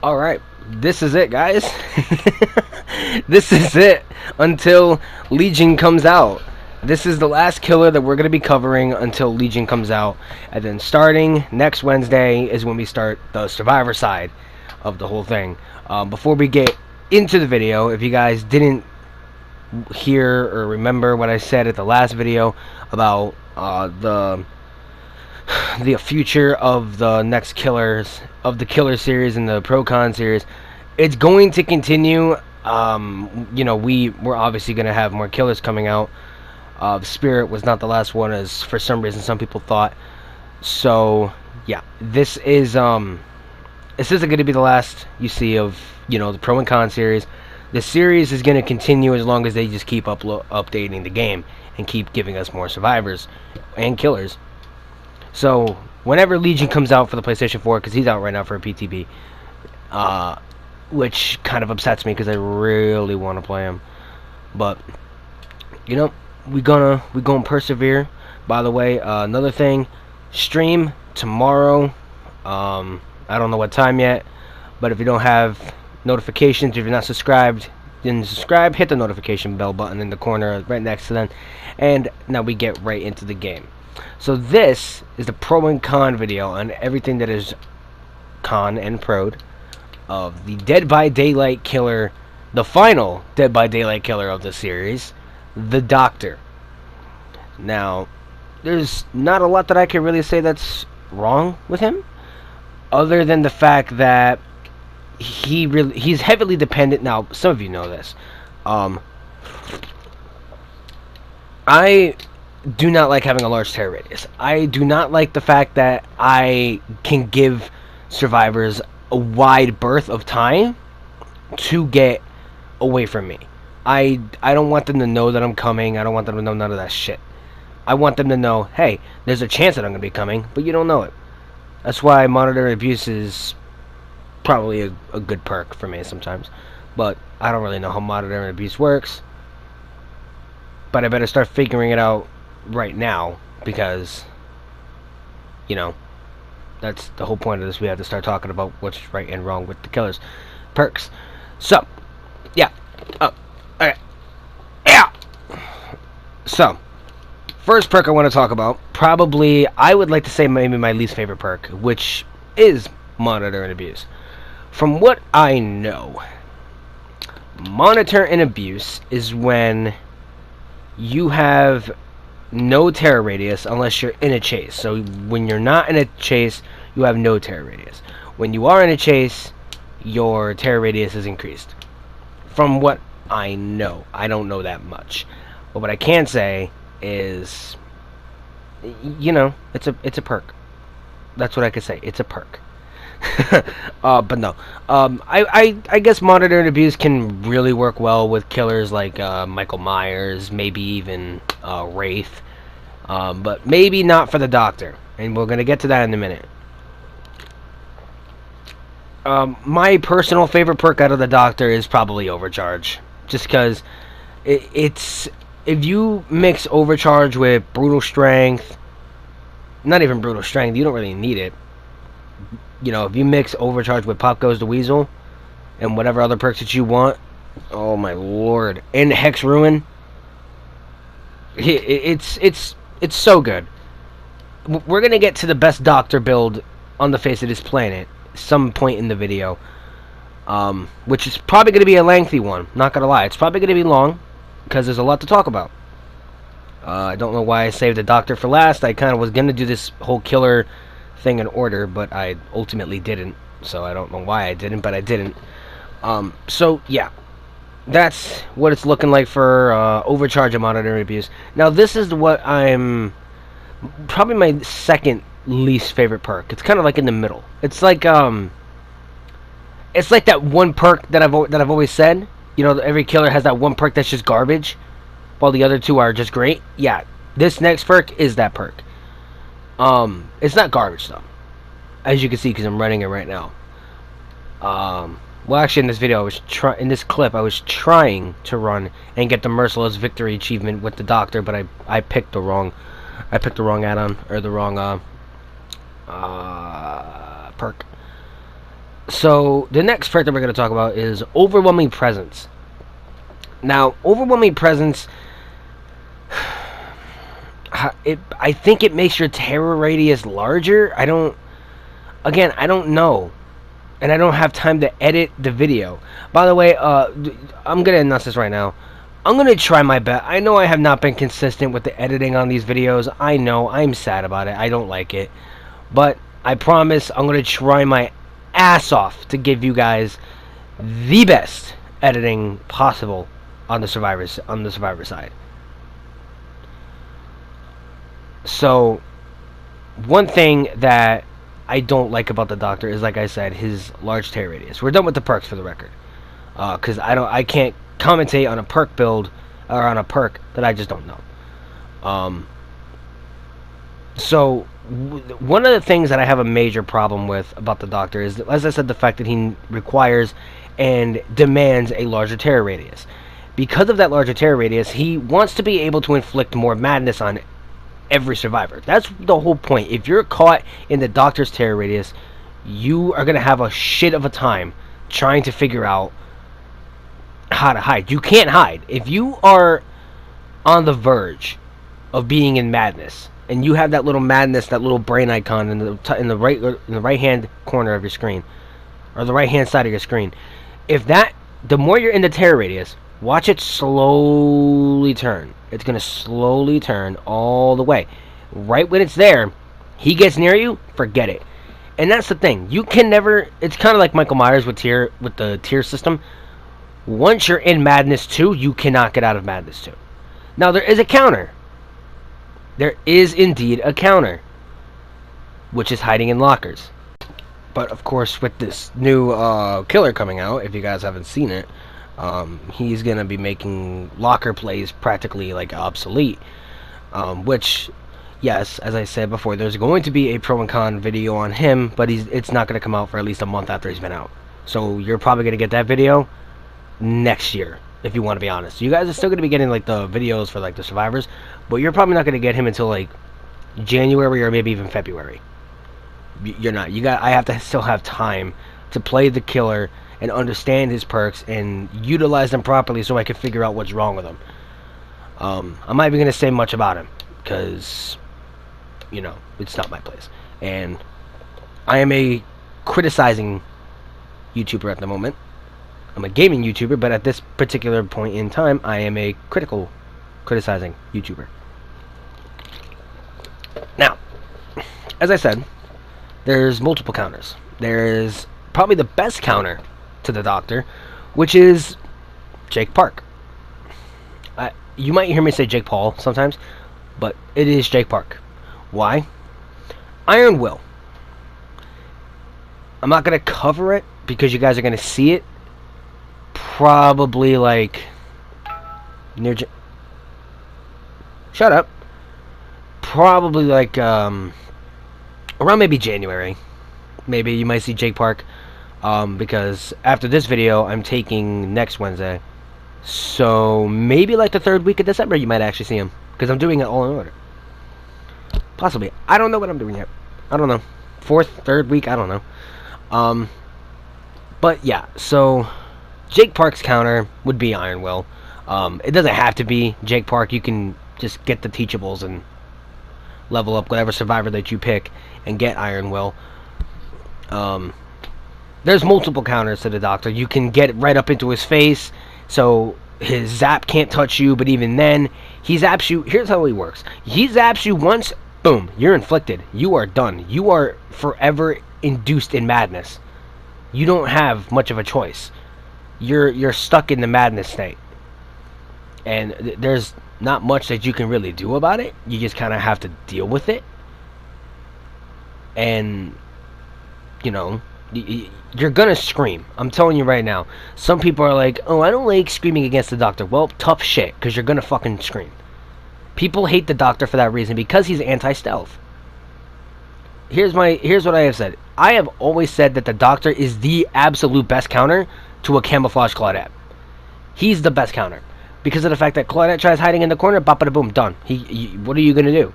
Alright, this is it, guys. This is it until Legion comes out. This is the last killer that we're going to be covering until Legion comes out. And then starting next Wednesday is when we start the Survivor side of the whole thing. Before we get into the video, if you guys didn't hear or remember what I said at the last video about the future of the next killers of the killer series and the pro-con series, it's going to continue. You know, we're obviously going to have more killers coming out. Spirit was not the last one, as for some reason some people thought. So yeah, this isn't going to be the last you see of, you know, the pro and con series. The series is going to continue as long as they just keep updating the game and keep giving us more survivors and killers. So whenever Legion comes out for the PlayStation 4, because he's out right now for a PTB, which kind of upsets me because I really want to play him, but you know, we're gonna persevere. By the way, another thing, stream tomorrow. I don't know what time yet, but if you don't have notifications, if you're not subscribed, then subscribe, hit the notification bell button in the corner right next to them, and now we get right into the game. So this is the pro and con video on everything that is con and prod of the Dead by Daylight killer, the final Dead by Daylight killer of the series, the Doctor. Now, there's not a lot that I can really say that's wrong with him, other than the fact that he's heavily dependent. Now, some of you know this. I do not like having a large terror radius. I do not like the fact that I can give survivors a wide berth of time to get away from me. I don't want them to know that I'm coming. I don't want them to know none of that shit. I want them to know, hey, there's a chance that I'm going to be coming, but you don't know it. That's why monitor abuse is probably a good perk for me sometimes. But I don't really know how monitor abuse works. But I better start figuring it out right now, because, you know, that's the whole point of this. We have to start talking about what's right and wrong with the killer's perks. So, yeah. Okay. Yeah. So, first perk I want to talk about, probably, I would like to say maybe my least favorite perk, which is Monitor and Abuse. From what I know, Monitor and Abuse is when you have no terror radius unless you're in a chase. So when you're not in a chase, you have no terror radius. When you are in a chase, your terror radius is increased. From what I know, I don't know that much, but what I can say is, you know, it's a perk. That's what I could say. It's a perk. But no. I guess Monitor and Abuse can really work well with killers like Michael Myers, maybe even Wraith, but maybe not for the Doctor, and we're gonna get to that in a minute. My personal favorite perk out of the Doctor is probably Overcharge, just because it's, if you mix Overcharge with Brutal Strength, not even Brutal Strength, you don't really need it. You know, if you mix Overcharge with Pop Goes the Weasel and whatever other perks that you want, oh my lord, and Hex Ruin, it's so good. We're gonna get to the best Doctor build on the face of this planet some point in the video, which is probably gonna be a lengthy one. Not gonna lie, it's probably gonna be long because there's a lot to talk about. I don't know why I saved the Doctor for last. I kind of was gonna do this whole killer thing in order, but I ultimately didn't, so I don't know why I didn't, but I didn't. So yeah, that's what it's looking like for Overcharge and Monitor Abuse. Now this is what I'm probably my second least favorite perk. It's kind of like in the middle. It's like that one perk that I've always said, you know, every killer has that one perk that's just garbage while the other two are just great. Yeah, this next perk is that perk. It's not garbage though, as you can see, because I'm running it right now. Well, actually, in this video, in this clip, I was trying to run and get the Merciless Victory achievement with the Doctor, but I picked the wrong add-on, or the wrong perk. So the next part that we're going to talk about is overwhelming presence. Now, overwhelming presence, I think it makes your terror radius larger. I don't know, and I don't have time to edit the video. By the way, I'm gonna announce this right now. I'm gonna try my best. I know I have not been consistent with the editing on these videos. I know, I'm sad about it. I don't like it, but I promise I'm gonna try my ass off to give you guys the best editing possible on the survivor side. So, one thing that I don't like about the Doctor is, like I said, his large tear radius. We're done with the perks for the record, because I can't commentate on a perk build or on a perk that I just don't know. So one of the things that I have a major problem with about the Doctor is, as I said, the fact that he requires and demands a larger terror radius. Because of that larger terror radius, he wants to be able to inflict more madness on every survivor. That's the whole point. If you're caught in the Doctor's terror radius, you are going to have a shit of a time trying to figure out how to hide. You can't hide. If you are on the verge of being in madness, and you have that little madness, that little brain icon in the right hand corner of your screen, or the right hand side of your screen, the more you're in the terror radius, watch it slowly turn. It's going to slowly turn all the way. Right when it's there, he gets near you, forget it. And that's the thing. You can never... It's kind of like Michael Myers with the tier system. Once you're in Madness 2, you cannot get out of Madness 2. Now, there is a counter. There is indeed a counter, which is hiding in lockers. But, of course, with this new killer coming out, if you guys haven't seen it, he's going to be making locker plays practically, like, obsolete. Which, yes, as I said before, there's going to be a pro and con video on him, but it's not going to come out for at least a month after he's been out. So you're probably going to get that video next year, if you want to be honest. You guys are still going to be getting, like, the videos for, like, the survivors, but you're probably not going to get him until, like, January or maybe even February. You're not. I have to still have time to play the killer and understand his perks and utilize them properly so I can figure out what's wrong with him. I'm not even going to say much about him because, you know, it's not my place. And I am a criticizing YouTuber at the moment. I'm a gaming YouTuber, but at this particular point in time, I am a criticizing YouTuber. Now, as I said, there's multiple counters. There's probably the best counter to the Doctor, which is Jake Park. You might hear me say Jake Paul sometimes, but it is Jake Park. Why? Iron Will. I'm not going to cover it because you guys are going to see it probably like near shut up. Probably like around maybe January. Maybe you might see Jake Park because after this video I'm taking next Wednesday. So maybe like the 3rd week of December you might actually see him because I'm doing it all in order. Possibly. I don't know what I'm doing yet. I don't know. 4th, 3rd week, I don't know. But yeah, so Jake Park's counter would be Iron Will. It doesn't have to be Jake Park. You can just get the teachables and level up whatever survivor that you pick and get Iron Will. There's multiple counters to the Doctor. You can get right up into his face, so his zap can't touch you, but even then, he zaps you. Here's how he works. He zaps you once, boom, you're inflicted. You are done. You are forever induced in madness. You don't have much of a choice. You're stuck in the madness state. And there's not much that you can really do about it. You just kind of have to deal with it. And, you know, you're gonna scream. I'm telling you right now. Some people are like, oh, I don't like screaming against the Doctor. Well, tough shit, because you're gonna fucking scream. People hate the Doctor for that reason, because he's anti-stealth. Here's what I have said. I have always said that the Doctor is the absolute best counter to a camouflage Claudette. He's the best counter. Because of the fact that Claudette tries hiding in the corner, bop-a-da-boom, done. What are you gonna do?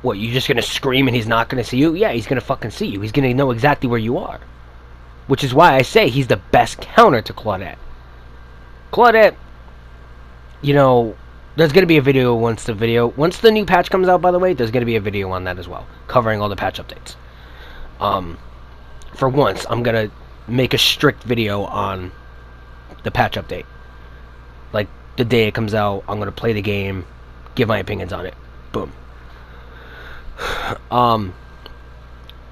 What, you just gonna scream and he's not gonna see you? Yeah, he's gonna fucking see you. He's gonna know exactly where you are. Which is why I say he's the best counter to Claudette. Claudette, you know, there's gonna be a video once the new patch comes out, by the way, there's gonna be a video on that as well, covering all the patch updates. For once, I'm gonna make a strict video on the patch update. Like, the day it comes out, I'm gonna play the game, give my opinions on it. Boom.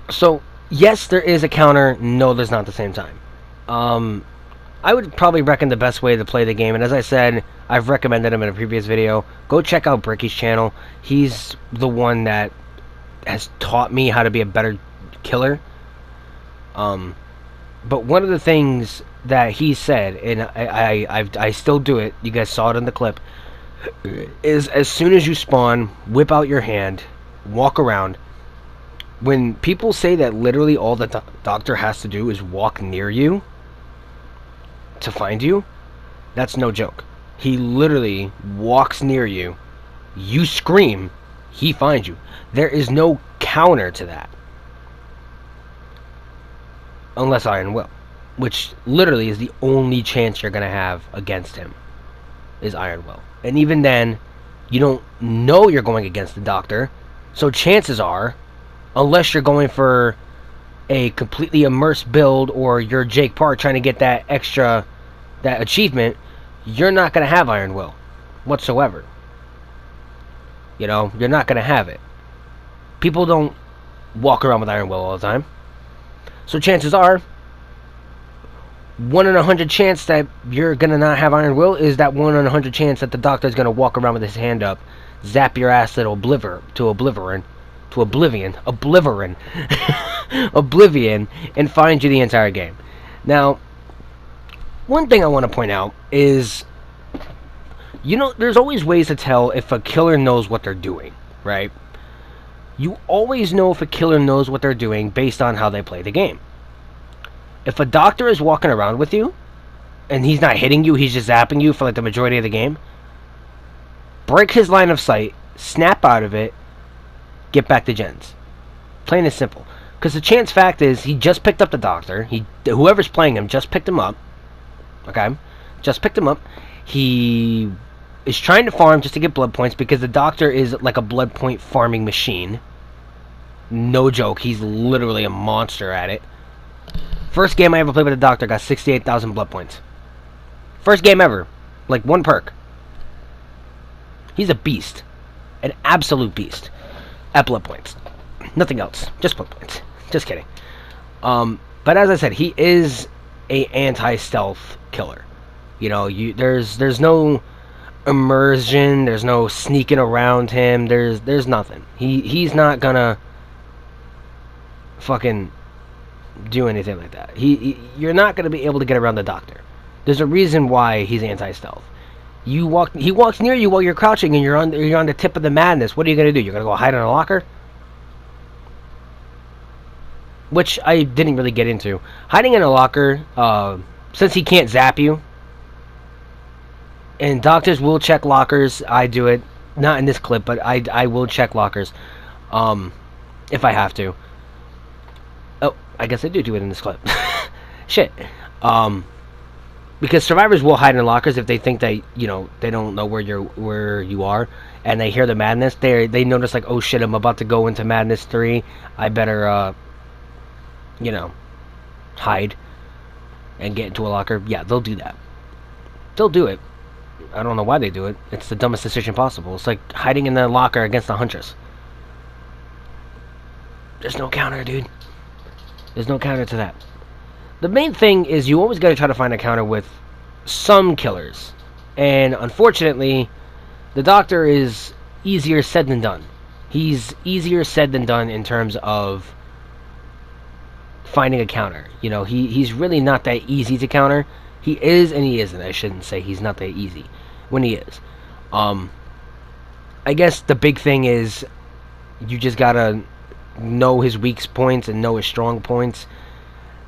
So, yes, there is a counter. No, there's not at the same time. I would probably reckon the best way to play the game, and as I said, I've recommended him in a previous video, go check out Bricky's channel. He's the one that has taught me how to be a better killer. But one of the things that he said, and I still do it, you guys saw it in the clip, is as soon as you spawn, whip out your hand, walk around. When people say that literally all the doctor has to do is walk near you to find you, that's no joke. He literally walks near you, you scream, he finds you. There is no counter to that. Unless Iron Will, which literally is the only chance you're going to have against him, is Iron Will. And even then, you don't know you're going against the doctor, so chances are, unless you're going for a completely immersed build, or you're Jake Park trying to get that extra, that achievement, you're not going to have Iron Will whatsoever. You know, you're not going to have it. People don't walk around with Iron Will all the time. So chances are, 1 in 100 chance that you're going to not have Iron Will is that 1 in 100 chance that the doctor's going to walk around with his hand up, zap your ass to oblivion, and find you the entire game. Now, one thing I want to point out is, you know, there's always ways to tell if a killer knows what they're doing, right? You always know if a killer knows what they're doing based on how they play the game. If a doctor is walking around with you, and he's not hitting you, he's just zapping you for like the majority of the game, break his line of sight, snap out of it, get back to gens. Plain and simple. Because the chance fact is, he just picked up the doctor, whoever's playing him just picked him up, okay? Just picked him up. He is trying to farm just to get blood points because the doctor is like a blood point farming machine. No joke, he's literally a monster at it. First game I ever played with the doctor, got 68,000 blood points. First game ever. Like, one perk. He's a beast. An absolute beast. At blood points. Nothing else. Just blood points. Just kidding. But as I said, he is a anti-stealth killer. You know, there's no immersion, there's no sneaking around him, there's nothing. He's not gonna fucking do anything like that. You're not gonna be able to get around the doctor. There's a reason why he's anti-stealth. He walks near you while you're crouching and you're on the tip of the madness. What are you gonna do? You're gonna go hide in a locker? Which I didn't really get into. Hiding in a locker, since he can't zap you, and doctors will check lockers. I do it, not in this clip, but I will check lockers, if I have to. Oh, I guess I do it in this clip. Shit. Because survivors will hide in lockers if they think that, you know, they don't know where you are, and they hear the madness. They notice, like, oh shit, I'm about to go into Madness 3. I better, you know, hide and get into a locker. Yeah, they'll do that. They'll do it. I don't know why they do it. It's the dumbest decision possible. It's like hiding in the locker against the Huntress. There's no counter, dude. There's no counter to that. The main thing is you always got to try to find a counter with some killers. And unfortunately, the doctor is easier said than done. He's easier said than done in terms of finding a counter. You know, he's really not that easy to counter. He is and he isn't. I shouldn't say he's not that easy when he is. I guess the big thing is you just gotta know his weak points and know his strong points,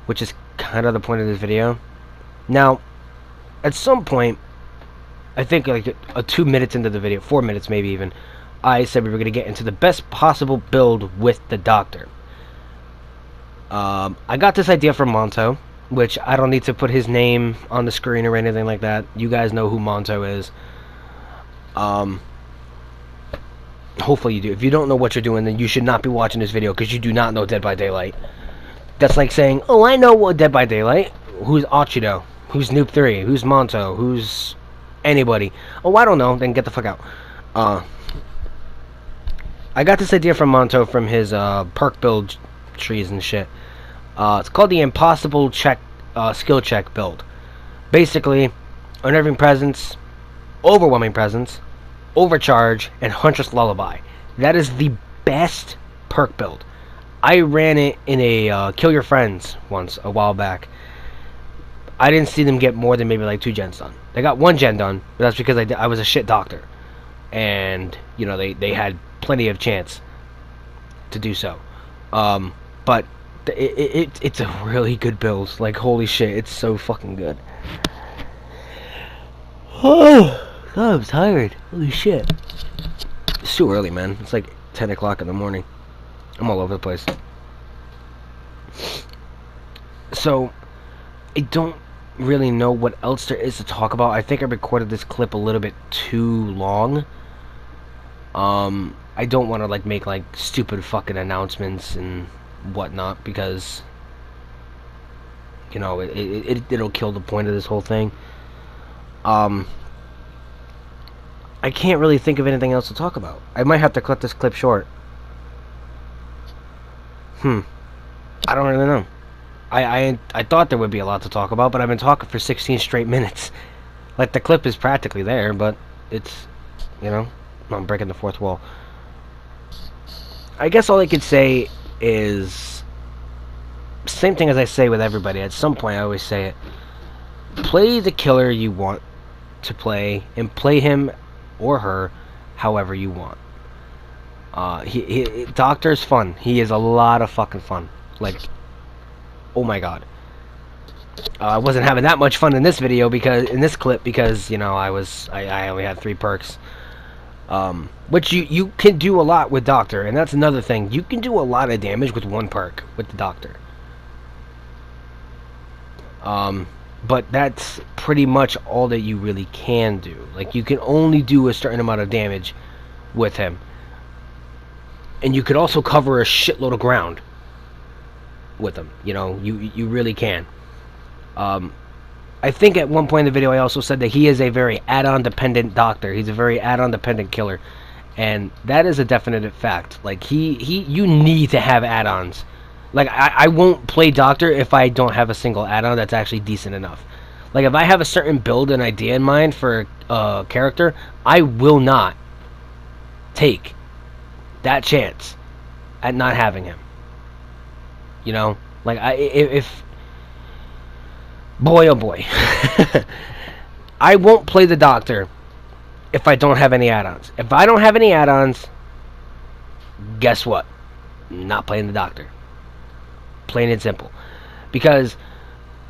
which is kind of the point of this video. Now, at some point, I think like 2 minutes into the video, 4 minutes maybe even, I said we were going to get into the best possible build with the Doctor. I got this idea from Monto, which I don't need to put his name on the screen or anything like that. You guys know who Monto is. Hopefully you do. If you don't know what you're doing, then you should not be watching this video, because you do not know Dead by Daylight. That's like saying, oh, I know what Dead by Daylight. Who's Achido? Who's Noob 3? Who's Monto? Who's anybody? Oh, I don't know. Then get the fuck out. I got this idea from Monto from his perk build trees and shit. It's called the Impossible Check Skill Check build. Basically, Unnerving Presence, Overwhelming Presence, Overcharge, and Huntress Lullaby. That is the best perk build. I ran it in a Kill Your Friends once, a while back. I didn't see them get more than maybe like 2 gens done. They got 1 gen done, but that's because I was a shit doctor. And, you know, they had plenty of chance to do so. But it's a really good build. Like, holy shit, it's so fucking good. Oh, God, I'm tired. Holy shit. It's too early, man. It's like 10 o'clock in the morning. I'm all over the place. So, I don't really know what else there is to talk about. I think I recorded this clip a little bit too long. I don't want to like make like stupid fucking announcements and whatnot, because you know it'll kill the point of this whole thing. I can't really think of anything else to talk about. I might have to cut this clip short. I don't really know. I thought there would be a lot to talk about, but I've been talking for 16 straight minutes. Like, the clip is practically there, but it's, you know, I'm breaking the fourth wall. I guess all I could say is, same thing as I say with everybody. At some point, I always say it. Play the killer you want to play, and play him or her however you want. Doctor's fun. He is a lot of fucking fun. Like, oh my god. I wasn't having that much fun in this video, because in this clip, because you know I only had 3 perks. Which you can do a lot with Doctor, and that's another thing. You can do a lot of damage with 1 perk with the Doctor. But that's pretty much all that you really can do. Like, you can only do a certain amount of damage with him. And you could also cover a shitload of ground with him. You know, you really can. I think at one point in the video I also said that he is a very add-on dependent Doctor. He's a very add-on dependent killer. And that is a definite fact. Like, you need to have add-ons. Like, I won't play Doctor if I don't have a single add-on that's actually decent enough. Like, if I have a certain build and idea in mind for a character, I will not take that chance at not having him. You know? Like, if boy, oh boy. I won't play the Doctor if I don't have any add-ons. If I don't have any add-ons, guess what? Not playing the Doctor. Plain and simple. Because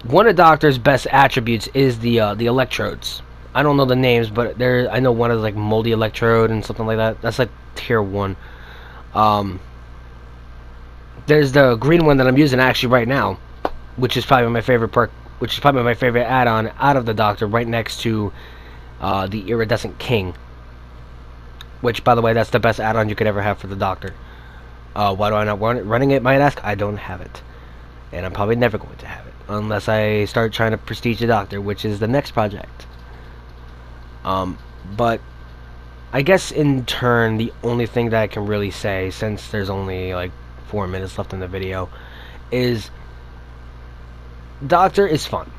one of Doctor's best attributes is the electrodes. I don't know the names, but I know one is like moldy electrode and something like that. That's like tier 1. There's the green one that I'm using actually right now, which is probably my favorite perk, which is probably my favorite add-on out of the Doctor, right next to the Iridescent King. Which, by the way, that's the best add-on you could ever have for the Doctor. Why do I not want it? Running it, might ask? I don't have it. And I'm probably never going to have it. Unless I start trying to prestige the Doctor, which is the next project. But I guess in turn, the only thing that I can really say, since there's only like 4 minutes left in the video, is Doctor is fun.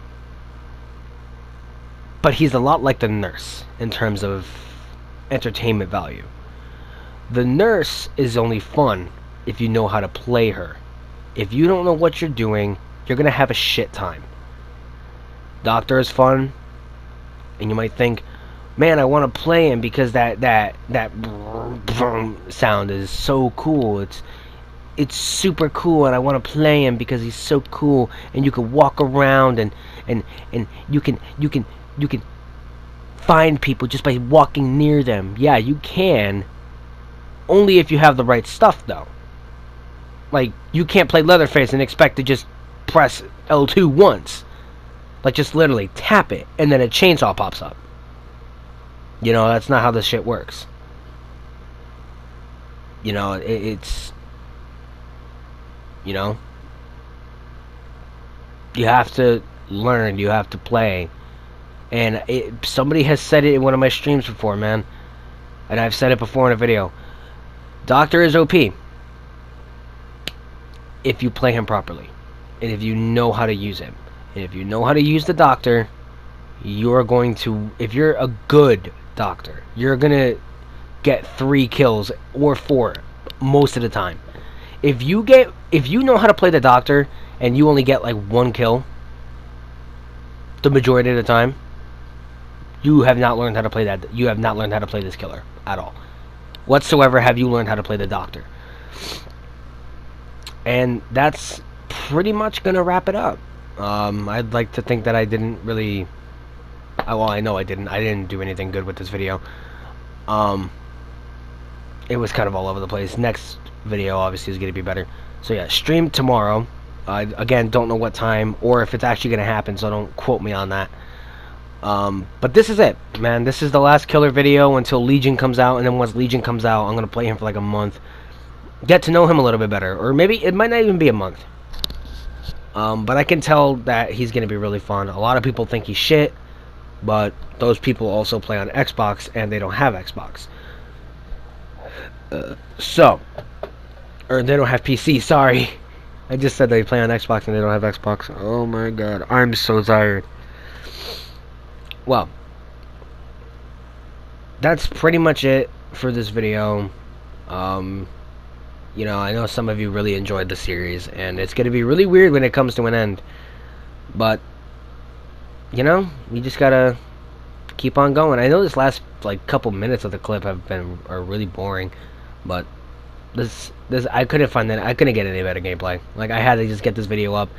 But he's a lot like the Nurse in terms of entertainment value. The Nurse is only fun if you know how to play her. If you don't know what you're doing, you're gonna have a shit time. Doctor is fun, and you might think, man, I want to play him because that sound is so cool. It's super cool, and I want to play him because he's so cool. And you can walk around and you can find people just by walking near them. Yeah, you can, Only if you have the right stuff, though. Like, you can't play Leatherface and expect to just press L2 once. Like, just literally tap it, and then a chainsaw pops up. You know, that's not how this shit works. You know, it's... You know? You have to learn, you have to play. And somebody has said it in one of my streams before, man. And I've said it before in a video. Doctor is OP. If you play him properly. And if you know how to use him. And if you know how to use the Doctor, you're going to... If you're a good Doctor, you're going to get 3 kills or 4 most of the time. If you know how to play the Doctor and you only get like 1 kill the majority of the time, you have not learned how to play that. You have not learned how to play this killer at all. Whatsoever have you learned how to play the Doctor. And that's pretty much gonna wrap it up. I'd like to think that I didn't really... Well, I know I didn't. I didn't do anything good with this video. It was kind of all over the place. Next video, obviously, is going to be better. So, yeah, stream tomorrow. Again, don't know what time or if it's actually going to happen, so don't quote me on that. But this is it, man. This is the last killer video until Legion comes out, and then once Legion comes out, I'm going to play him for like a month. Get to know him a little bit better, or maybe it might not even be a month. But I can tell that he's going to be really fun. A lot of people think he's shit, but those people also play on Xbox, and they don't have Xbox. Or they don't have PC, sorry. I just said they play on Xbox and they don't have Xbox. Oh my god, I'm so tired. Well, that's pretty much it for this video. You know, I know some of you really enjoyed the series, and it's going to be really weird when it comes to an end. But, you know, you just gotta keep on going. I know this last, like, couple minutes of the clip are really boring, but this I couldn't find that. I couldn't get any better gameplay. Like, I had to just get this video up.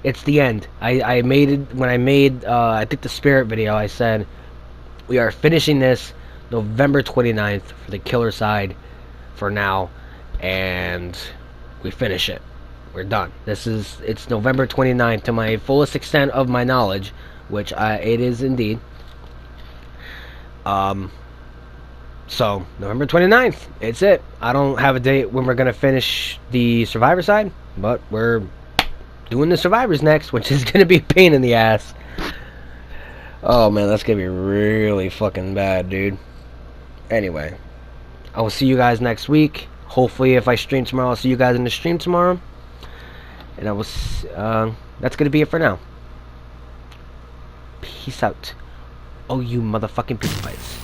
It's the end. I made it when I made I think the Spirit video. I said we are finishing this November 29th for the killer side for now, and we finish it. We're done. It's November 29th to my fullest extent of my knowledge, which it is indeed. So, November 29th, it's it. I don't have a date when we're going to finish the Survivor side, but we're doing the Survivors next, which is going to be a pain in the ass. Oh, man, that's going to be really fucking bad, dude. Anyway, I will see you guys next week. Hopefully, if I stream tomorrow, I'll see you guys in the stream tomorrow. And I will, that's going to be it for now. Peace out. Oh, you motherfucking pig fights.